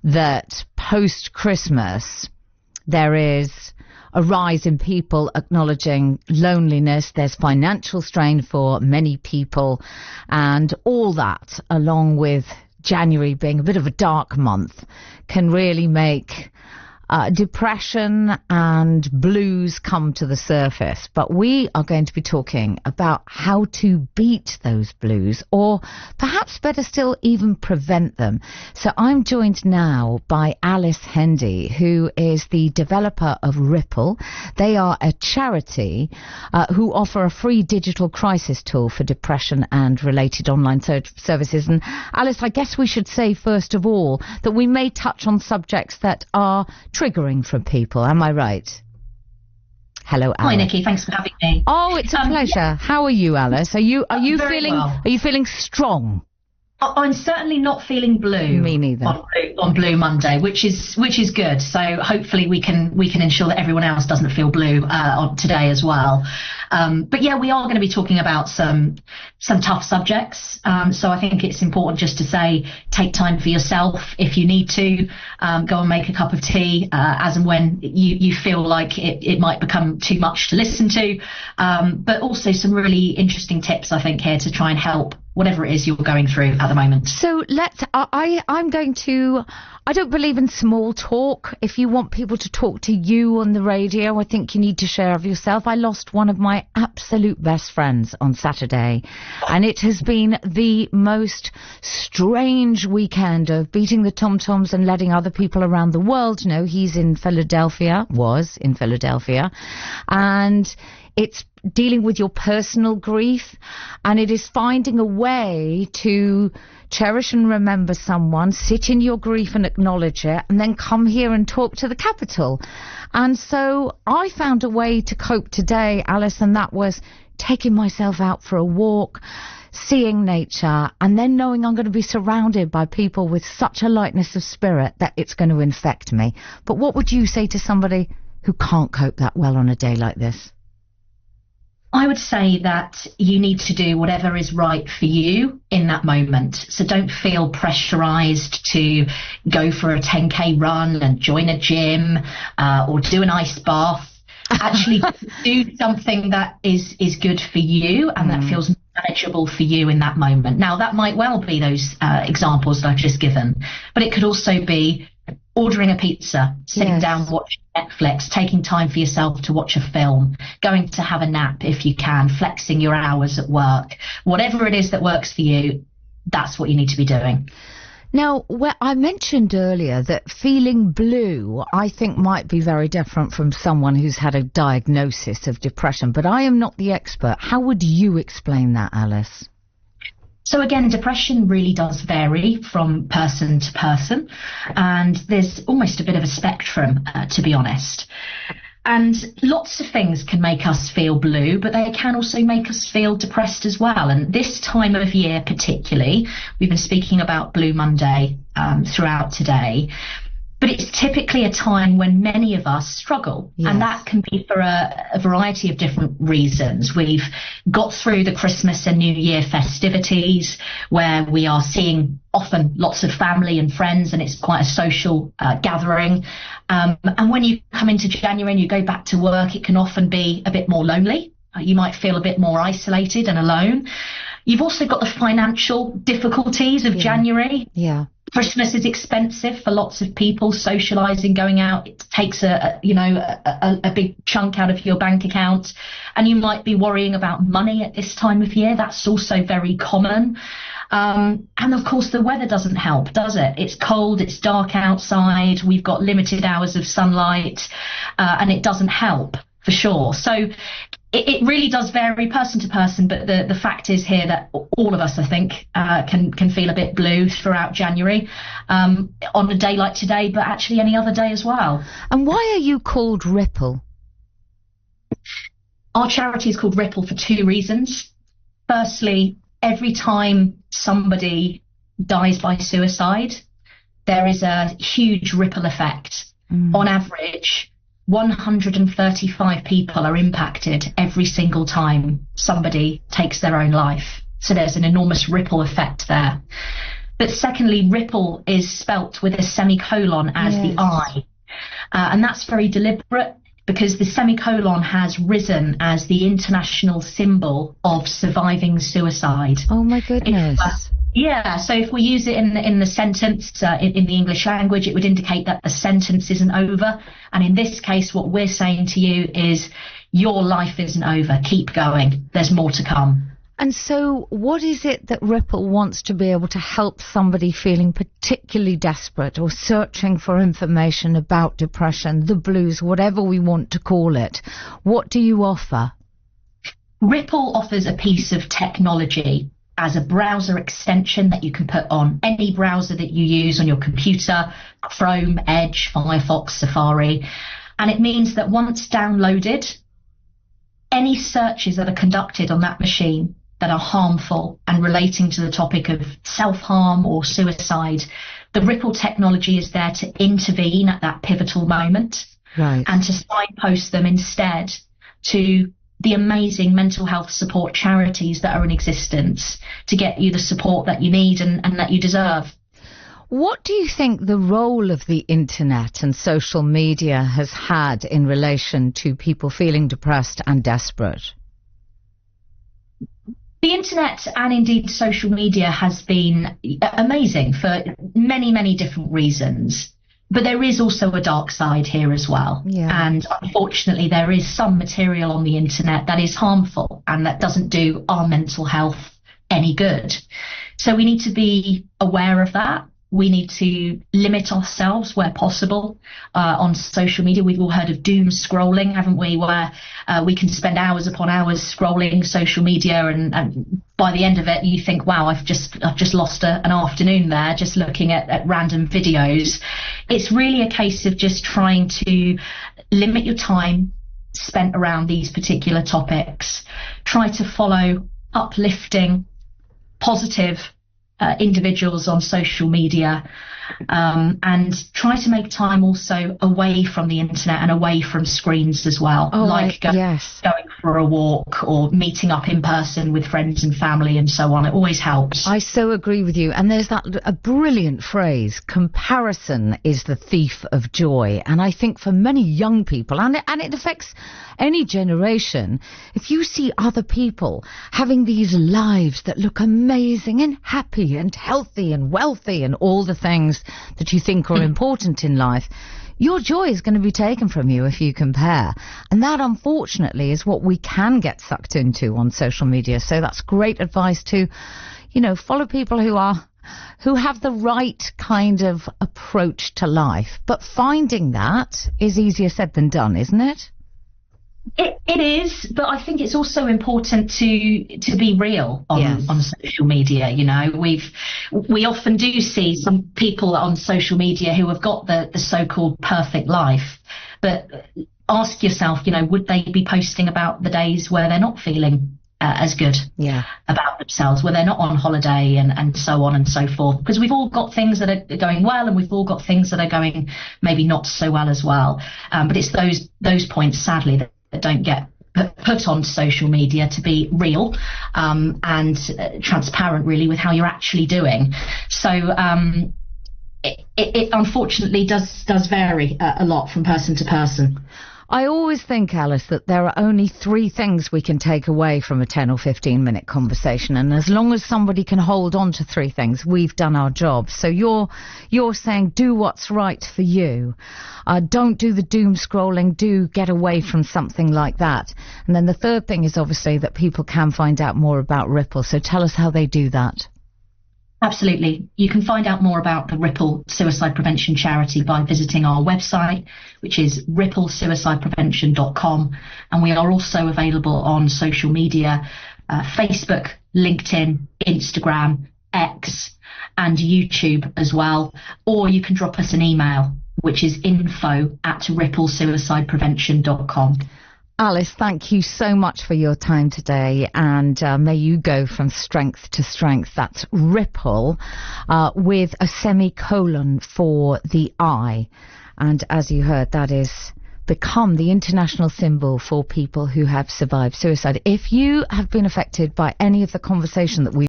that post-Christmas there is a rise in people acknowledging loneliness. There's financial strain for many people, and all that, along with January being a bit of a dark month, can really make depression and blues come to the surface. But we are going to be talking about how to beat those blues, or perhaps better still, even prevent them. So I'm joined now by Alice Hendy, who is the developer of Ripple. They are a charity who offer a free digital crisis tool for depression and related online services. And Alice, I guess we should say first of all that we may touch on subjects that are triggering for people. Am I right? Hello, Alice. Hi, Nikki. Thanks for having me. Oh, it's a pleasure. How are you, Alice? Are you feeling well. Are you feeling strong? I'm certainly not feeling blue. Me neither. On Blue Monday, which is good. So hopefully we can ensure that everyone else doesn't feel blue on today as well. But yeah, we are going to be talking about some tough subjects. So I think it's important just to say, take time for yourself if you need to. Go and make a cup of tea as and when you feel like it might become too much to listen to. But also some really interesting tips, I think, here to try and help whatever it is you're going through at the moment. So I don't believe in small talk. If you want people to talk to you on the radio, I think you need to share of yourself. I lost one of my absolute best friends on Saturday, and it has been the most strange weekend of beating the tom-toms and letting other people around the world know he's in Philadelphia, was in Philadelphia, and it's dealing with your personal grief, and it is finding a way to cherish and remember someone, sit in your grief and acknowledge it, and then come here and talk to the capital. And so I found a way to cope today, Alice, and that was taking myself out for a walk, seeing nature, and then knowing I'm going to be surrounded by people with such a lightness of spirit that it's going to infect me. But what would you say to somebody who can't cope that well on a day like this? I would say that you need to do whatever is right for you in that moment. So don't feel pressurized to go for a 10K run and join a gym or do an ice bath. Actually do something that is good for you and that feels manageable for you in that moment. Now, that might well be those examples that I've just given, but it could also be ordering a pizza, sitting down, watching Netflix, taking time for yourself to watch a film, going to have a nap if you can, flexing your hours at work. Whatever it is that works for you, that's what you need to be doing. Now, I mentioned earlier that feeling blue, I think, might be very different from someone who's had a diagnosis of depression, but I am not the expert. How would you explain that, Alice? So again, depression really does vary from person to person, and there's almost a bit of a spectrum, to be honest. And lots of things can make us feel blue, but they can also make us feel depressed as well. And this time of year particularly, we've been speaking about Blue Monday throughout today, but it's typically a time when many of us struggle. Yes. And that can be for a variety of different reasons. We've got through the Christmas and New Year festivities where we are seeing often lots of family and friends, and it's quite a social gathering. And when you come into January and you go back to work, it can often be a bit more lonely. You might feel a bit more isolated and alone. You've also got the financial difficulties of January. Yeah. Christmas is expensive for lots of people. Socializing, going out, it takes a big chunk out of your bank account, and you might be worrying about money at this time of year. That's also very common. And of course, the weather doesn't help, does it? It's cold, it's dark outside, we've got limited hours of sunlight, and it doesn't help for sure. So it really does vary person to person, but the fact is here that all of us, I think, can feel a bit blue throughout January on a day like today, but actually any other day as well. And why are you called Ripple? Our charity is called Ripple for two reasons. Firstly, every time somebody dies by suicide, there is a huge ripple effect. On average, 135 people are impacted every single time somebody takes their own life. So there's an enormous ripple effect there. But secondly, Ripple is spelt with a semicolon as the I. And that's very deliberate, because the semicolon has risen as the international symbol of surviving suicide. Oh, my goodness. So if we use it in the sentence, in the English language, it would indicate that the sentence isn't over. And in this case, what we're saying to you is, your life isn't over. Keep going. There's more to come. And so what is it that Ripple wants to be able to help somebody feeling particularly desperate or searching for information about depression, the blues, whatever we want to call it? What do you offer? Ripple offers a piece of technology as a browser extension that you can put on any browser that you use on your computer, Chrome, Edge, Firefox, Safari. And it means that once downloaded, any searches that are conducted on that machine that are harmful and relating to the topic of self-harm or suicide, the Ripple technology is there to intervene at that pivotal moment, and to signpost them instead to the amazing mental health support charities that are in existence to get you the support that you need and that you deserve. What do you think the role of the internet and social media has had in relation to people feeling depressed and desperate? The internet and indeed social media has been amazing for many, many different reasons. But there is also a dark side here as well. And unfortunately, there is some material on the internet that is harmful and that doesn't do our mental health any good. So we need to be aware of that. We need to limit ourselves where possible on social media. We've all heard of doom scrolling, haven't we, where we can spend hours upon hours scrolling social media, and by the end of it you think, wow, I've just lost an afternoon there just looking at random videos. It's really a case of just trying to limit your time spent around these particular topics. Try to follow uplifting, positive individuals on social media, and try to make time also away from the internet and away from screens as well, going for a walk or meeting up in person with friends and family and so on. It always helps. I so agree with you. And there's a brilliant phrase, comparison is the thief of joy. And I think for many young people, and it affects any generation, if you see other people having these lives that look amazing and happy and healthy and wealthy and all the things that you think are important in life, your joy is going to be taken from you if you compare. And that, unfortunately, is what we can get sucked into on social media. So that's great advice to, follow people who have the right kind of approach to life. But finding that is easier said than done, isn't it? It is, but I think it's also important to be real on social media. We often do see some people on social media who have got the so-called perfect life, but ask yourself, would they be posting about the days where they're not feeling as good about themselves, where they're not on holiday and so on and so forth? Because we've all got things that are going well, and we've all got things that are going maybe not so well as well. But it's those points, sadly, that don't get put on social media to be real and transparent, really, with how you're actually doing. So it unfortunately does vary a lot from person to person. I always think, Alice, that there are only 3 things we can take away from a 10 or 15 minute conversation, and as long as somebody can hold on to 3 things, we've done our job. So you're saying do what's right for you. Don't do the doom scrolling. Do get away from something like that. And then the third thing is obviously that people can find out more about Ripple. So tell us how they do that. Absolutely. You can find out more about the Ripple Suicide Prevention Charity by visiting our website, which is ripplesuicideprevention.com. And we are also available on social media, Facebook, LinkedIn, Instagram, X, and YouTube as well. Or you can drop us an email, which is info@ripplesuicideprevention.com. Alice, thank you so much for your time today, and may you go from strength to strength. That's Ripple with a semicolon for the I. And as you heard, that is become the international symbol for people who have survived suicide. If you have been affected by any of the conversation that we've